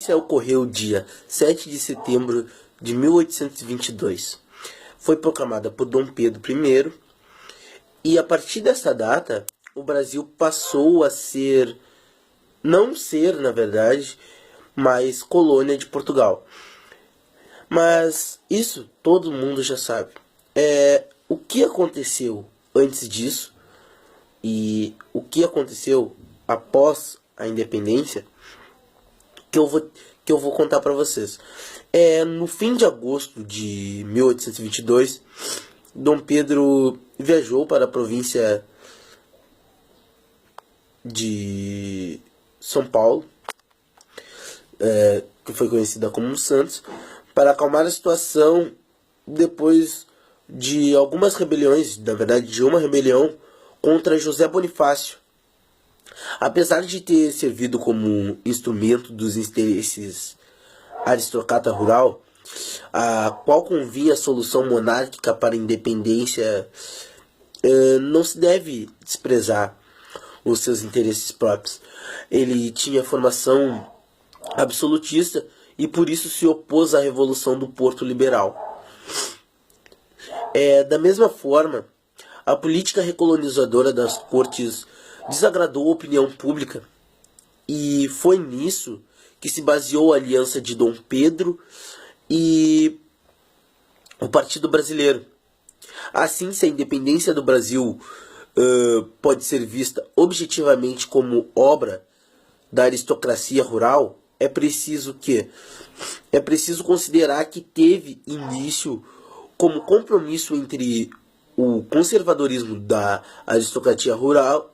notícia ocorreu dia 7 de setembro de 1822. Foi proclamada por Dom Pedro I e a partir dessa data o Brasil passou a ser, não ser na verdade, mais colônia de Portugal. Mas isso todo mundo já sabe. O que aconteceu antes disso e o que aconteceu após a independência que eu vou contar para vocês. No fim de agosto de 1822, Dom Pedro viajou para a província de São Paulo, que foi conhecida como Santos, para acalmar a situação depois de algumas rebeliões, na verdade de uma rebelião contra José Bonifácio. Apesar de ter servido como instrumento dos interesses aristocrata rural, a qual convinha a solução monárquica para a independência, não se deve desprezar os seus interesses próprios. Ele tinha formação absolutista e por isso se opôs à Revolução do Porto Liberal. Da mesma forma, a política recolonizadora das cortes desagradou a opinião pública e foi nisso que se baseou a aliança de Dom Pedro e o Partido Brasileiro. Assim, se a independência do Brasil pode ser vista objetivamente como obra da aristocracia rural, é preciso considerar que teve início como compromisso entre o conservadorismo da aristocracia rural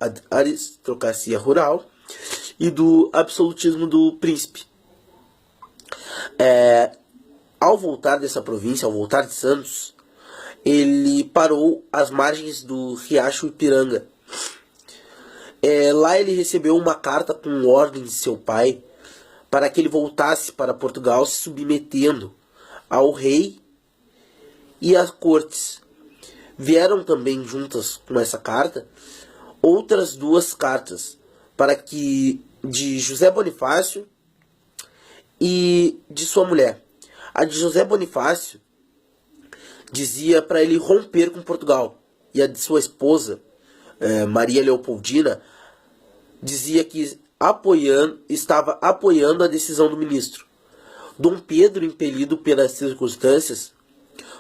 e do absolutismo do príncipe. Ao voltar dessa província, ao voltar de Santos, ele parou às margens do riacho Ipiranga. Lá ele recebeu uma carta com ordem de seu pai para que ele voltasse para Portugal, se submetendo ao rei e às cortes. Vieram também juntas com essa carta outras duas cartas de José Bonifácio e de sua mulher. A de José Bonifácio dizia para ele romper com Portugal, e a de sua esposa, Maria Leopoldina, dizia que estava apoiando a decisão do ministro. Dom Pedro, impelido pelas circunstâncias,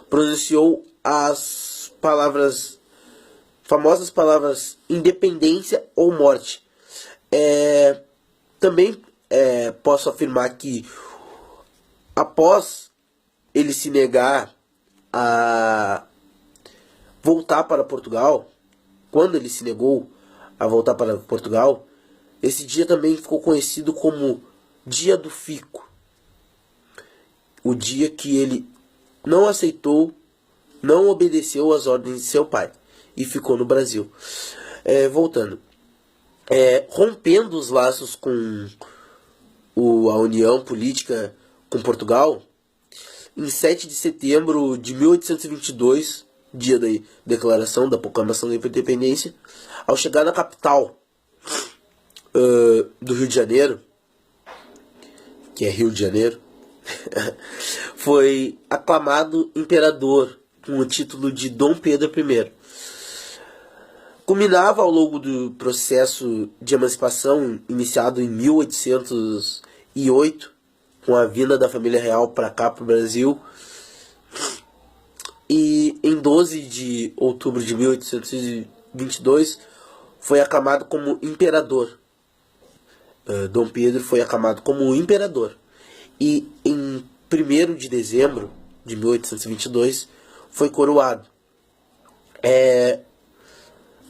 pronunciou as famosas palavras independência ou morte. Também posso afirmar que após ele se negar a voltar para Portugal, quando ele se negou a voltar para Portugal, esse dia também ficou conhecido como Dia do Fico. O dia que ele não aceitou, não obedeceu às ordens de seu pai e ficou no Brasil. Voltando. Rompendo os laços com a união política com Portugal, em 7 de setembro de 1822, dia da declaração da proclamação da independência, ao chegar na capital do Rio de Janeiro, que é Rio de Janeiro, foi aclamado imperador com o título de Dom Pedro I. Culminava ao longo do processo de emancipação iniciado em 1808, com a vinda da família real para cá, para o Brasil. E em 12 de outubro de 1822 foi aclamado como imperador. Dom Pedro foi aclamado como imperador. E em 1º de dezembro de 1822 foi coroado.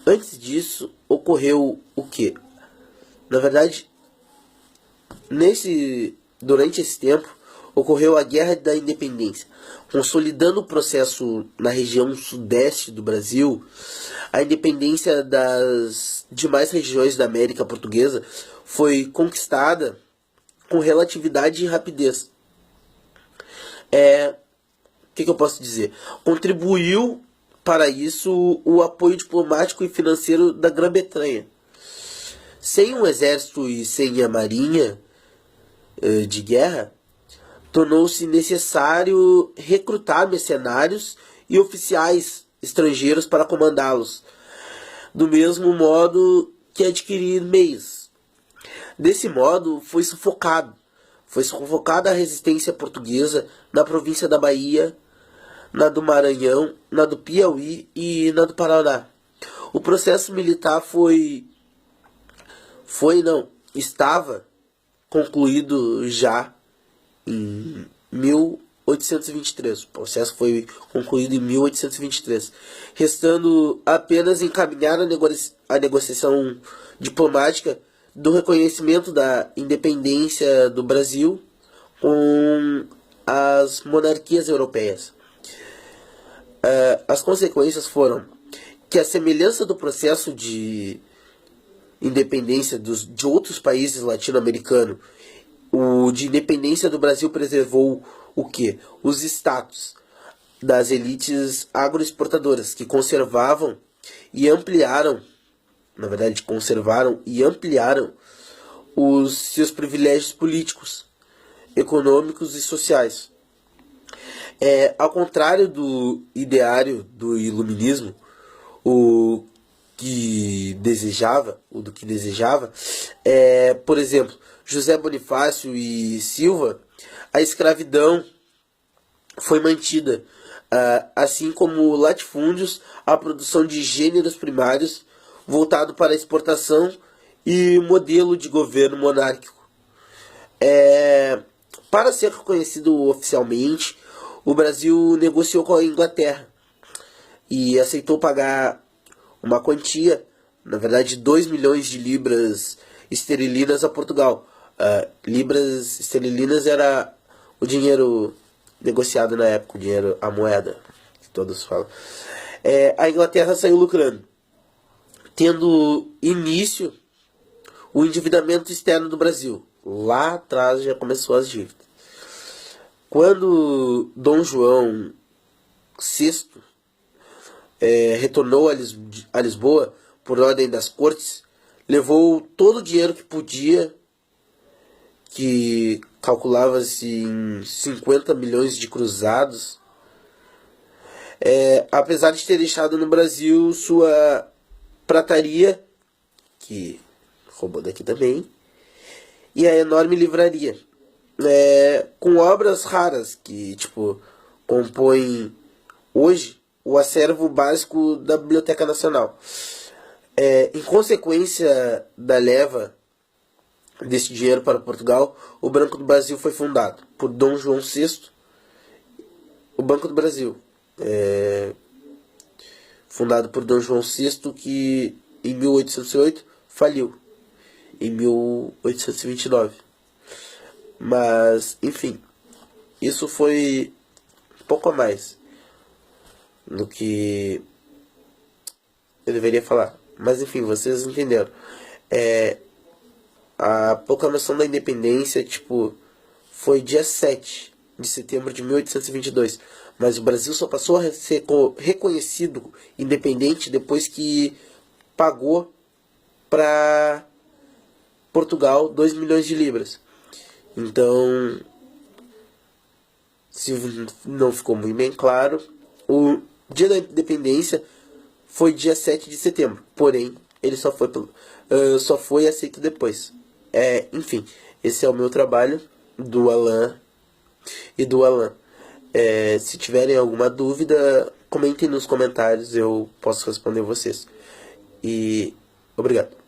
Antes disso ocorreu o quê? Na verdade, durante esse tempo ocorreu a Guerra da Independência, consolidando o processo na região sudeste do Brasil. A independência das demais regiões da América Portuguesa foi conquistada com relatividade e rapidez. O que eu posso dizer? Contribuiu para isso o apoio diplomático e financeiro da Grã-Bretanha. Sem um exército e sem a marinha, de guerra, tornou-se necessário recrutar mercenários e oficiais estrangeiros para comandá-los, do mesmo modo que adquirir meios. Desse modo, foi sufocada a resistência portuguesa na província da Bahia, na do Maranhão, na do Piauí e na do Paraná. O processo militar estava concluído já em 1823. O processo foi concluído em 1823, restando apenas encaminhar a negociação diplomática do reconhecimento da independência do Brasil com as monarquias europeias. As consequências foram que a semelhança do processo de independência de outros países latino-americanos, o de independência do Brasil preservou o quê? Os status das elites agroexportadoras, que conservaram e ampliaram os seus privilégios políticos, econômicos e sociais. Ao contrário do ideário do iluminismo, do que desejava, por exemplo, José Bonifácio e Silva, a escravidão foi mantida, assim como latifúndios, a produção de gêneros primários voltado para a exportação e modelo de governo monárquico. Para ser reconhecido oficialmente, o Brasil negociou com a Inglaterra e aceitou pagar uma quantia, na verdade 2 milhões de libras esterlinas a Portugal. Libras esterlinas era o dinheiro negociado na época, a moeda, que todos falam. A Inglaterra saiu lucrando, tendo início o endividamento externo do Brasil. Lá atrás já começou as dívidas. Quando Dom João VI retornou a Lisboa por ordem das cortes, levou todo o dinheiro que podia, que calculava-se em 50 milhões de cruzados, apesar de ter deixado no Brasil sua prataria, que roubou daqui também, e a enorme livraria, com obras raras que compõem hoje o acervo básico da Biblioteca Nacional. Em consequência da leva desse dinheiro para Portugal, o Banco do Brasil foi fundado por Dom João VI. O Banco do Brasil, fundado por Dom João VI, que em 1808 faliu em 1829. Mas, enfim, isso foi pouco a mais do que eu deveria falar. Mas, enfim, vocês entenderam. A proclamação da independência, foi dia 7 de setembro de 1822. Mas o Brasil só passou a ser reconhecido independente depois que pagou para Portugal 2 milhões de libras. Então, se não ficou muito bem claro, o dia da independência foi dia 7 de setembro. Porém, ele só foi aceito depois. Enfim, esse é o meu trabalho do Alan e do Alan. Se tiverem alguma dúvida, comentem nos comentários, eu posso responder vocês. E obrigado.